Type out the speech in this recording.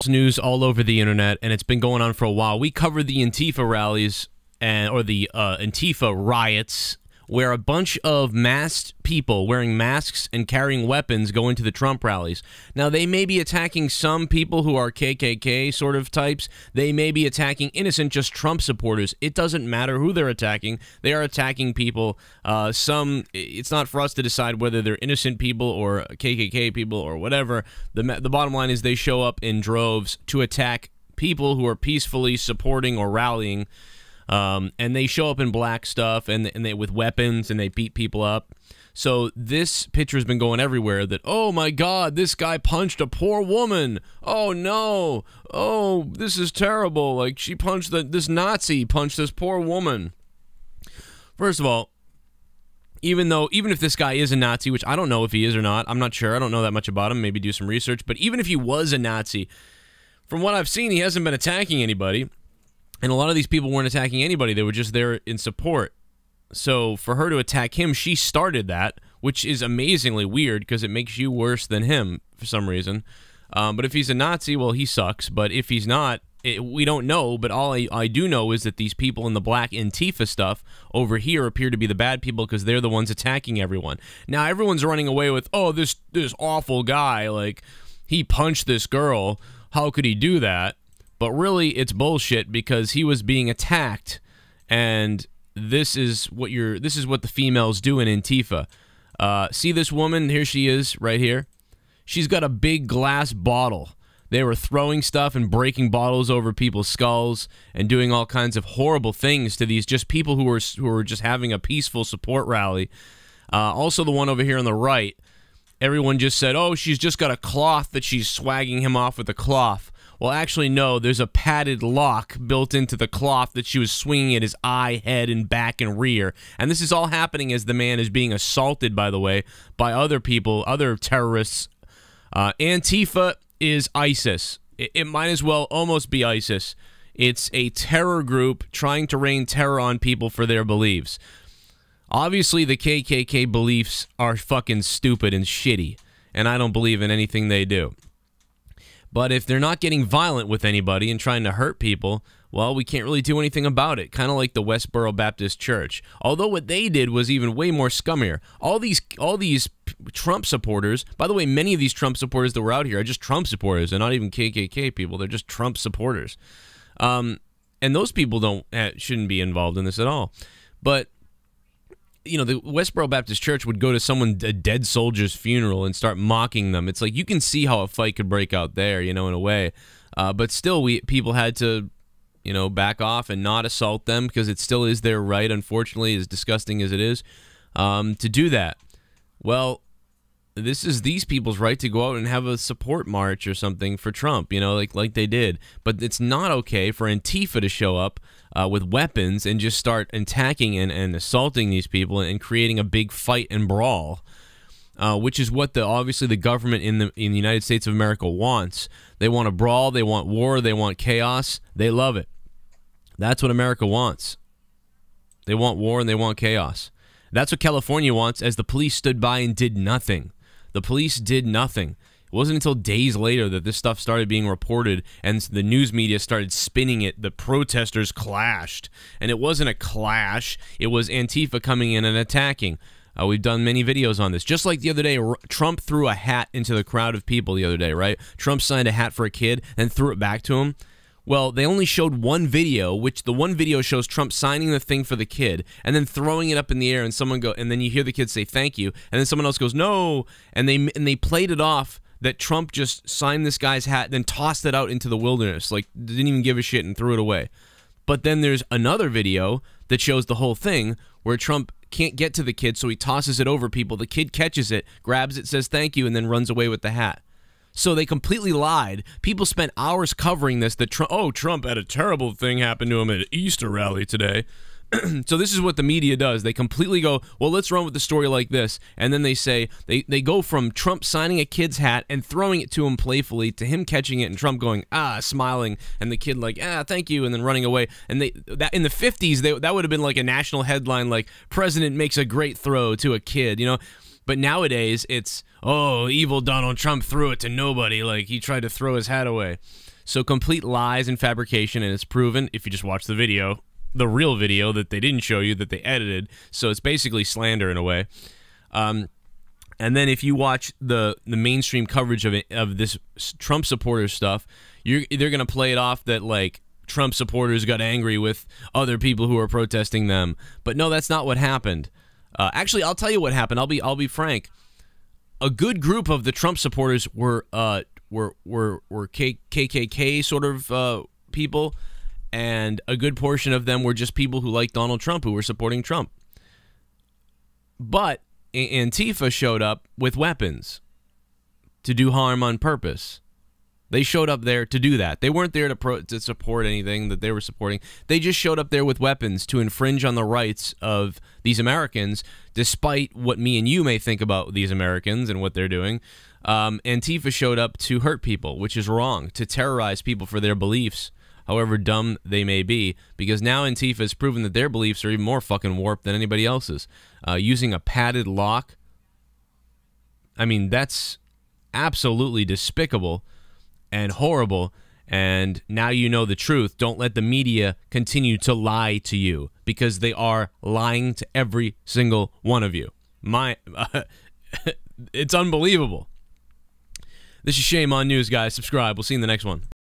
news all over the internet, and it's been going on for a while. We covered the Antifa rallies or the Antifa riots, where a bunch of masked people wearing masks and carrying weapons go into the Trump rallies. Now, they may be attacking some people who are KKK sort of types. They may be attacking innocent, just Trump supporters. It doesn't matter who they're attacking. They are attacking people. It's not for us to decide whether they're innocent people or KKK people or whatever. The bottom line is they show up in droves to attack people who are peacefully supporting or rallying. And they show up in black stuff and they with weapons, and they beat people up. So this picture has been going everywhere that, oh my God, this guy punched a poor woman. Oh no. Oh, this is terrible. Like, she punched this Nazi punched this poor woman. First of all, even if this guy is a Nazi, which I don't know if he is or not, I'm not sure. I don't know that much about him. Maybe do some research. But even if he was a Nazi, from what I've seen, he hasn't been attacking anybody. And a lot of these people weren't attacking anybody. They were just there in support. So for her to attack him, she started that, which is amazingly weird because it makes you worse than him for some reason. But if he's a Nazi, well, he sucks. But if he's not, we don't know. But all I do know is that these people in the black Antifa stuff over here appear to be the bad people because they're the ones attacking everyone. Now, everyone's running away with, oh, this awful guy, like, he punched this girl. How could he do that? But really, it's bullshit because he was being attacked, and this is what the females do in Antifa. See this woman? Here she is, right here. She's got a big glass bottle. They were throwing stuff and breaking bottles over people's skulls and doing all kinds of horrible things to these just people who were just having a peaceful support rally. Also, the one over here on the right, everyone just said, "Oh, she's just got a cloth that she's swagging him off with a cloth." Well, actually, no, there's a padded lock built into the cloth that she was swinging at his eye, head, and back and rear. And this is all happening as the man is being assaulted, by the way, by other people, other terrorists. Antifa is ISIS. It might as well almost be ISIS. It's a terror group trying to rain terror on people for their beliefs. Obviously, the KKK beliefs are fucking stupid and shitty, and I don't believe in anything they do. But if they're not getting violent with anybody and trying to hurt people, well, we can't really do anything about it. Kind of like the Westboro Baptist Church. Although what they did was even way more scummier. All these Trump supporters, by the way, many of these Trump supporters that were out here are just Trump supporters. They're not even KKK people. They're just Trump supporters. And those people shouldn't be involved in this at all. But you know, the Westboro Baptist Church would go to a dead soldier's funeral and start mocking them. It's like you can see how a fight could break out there, you know, in a way. But still, people had to, you know, back off and not assault them because it still is their right, unfortunately, as disgusting as it is, to do that. Well, this is these people's right to go out and have a support march or something for Trump, you know, like they did. But it's not okay for Antifa to show up with weapons and just start attacking and assaulting these people and creating a big fight and brawl, which is what obviously the government in the United States of America wants. They want a brawl, they want war, they want chaos. They love it. That's what America wants. They want war and they want chaos. That's what California wants, as the police stood by and did nothing. The police did nothing. It wasn't until days later that this stuff started being reported and the news media started spinning it. The protesters clashed. And it wasn't a clash. It was Antifa coming in and attacking. We've done many videos on this. Just like the other day, Trump threw a hat into the crowd of people the other day, right? Trump signed a hat for a kid and threw it back to him. Well, they only showed one video, which the one video shows Trump signing the thing for the kid and then throwing it up in the air, and and then you hear the kid say thank you, and then someone else goes no, and they played it off that Trump just signed this guy's hat, then tossed it out into the wilderness, like didn't even give a shit and threw it away. But then there's another video that shows the whole thing where Trump can't get to the kid, so he tosses it over people. The kid catches it, grabs it, says thank you, and then runs away with the hat. So they completely lied. People spent hours covering this, that Trump had a terrible thing happen to him at an Easter rally today. So this is what the media does. They completely go, well, let's run with the story like this. And then they say, they go from Trump signing a kid's hat and throwing it to him playfully to him catching it and Trump going, smiling, and the kid like, thank you, and then running away. And that in the 50s, that would have been like a national headline, like, President makes a great throw to a kid, you know? But nowadays, it's, oh, evil Donald Trump threw it to nobody, like he tried to throw his hat away. So complete lies and fabrication, and it's proven if you just watch the video, the real video that they didn't show you that they edited. So it's basically slander in a way. And then if you watch the mainstream coverage of this Trump supporter stuff, they're going to play it off that, like, Trump supporters got angry with other people who were protesting them. But no, that's not what happened. Actually, I'll tell you what happened. I'll be frank. A good group of the Trump supporters were KKK sort of people, and a good portion of them were just people who liked Donald Trump, who were supporting Trump. But Antifa showed up with weapons to do harm on purpose. They showed up there to do that. They weren't there to support anything that they were supporting. They just showed up there with weapons to infringe on the rights of these Americans, despite what me and you may think about these Americans and what they're doing. Antifa showed up to hurt people, which is wrong, to terrorize people for their beliefs, however dumb they may be, because now Antifa has proven that their beliefs are even more fucking warped than anybody else's. Using a padded lock, I mean, that's absolutely despicable and horrible, and now you know the truth. Don't let the media continue to lie to you, because they are lying to every single one of you. It's unbelievable. This is Shame on News, guys. Subscribe. We'll see you in the next one.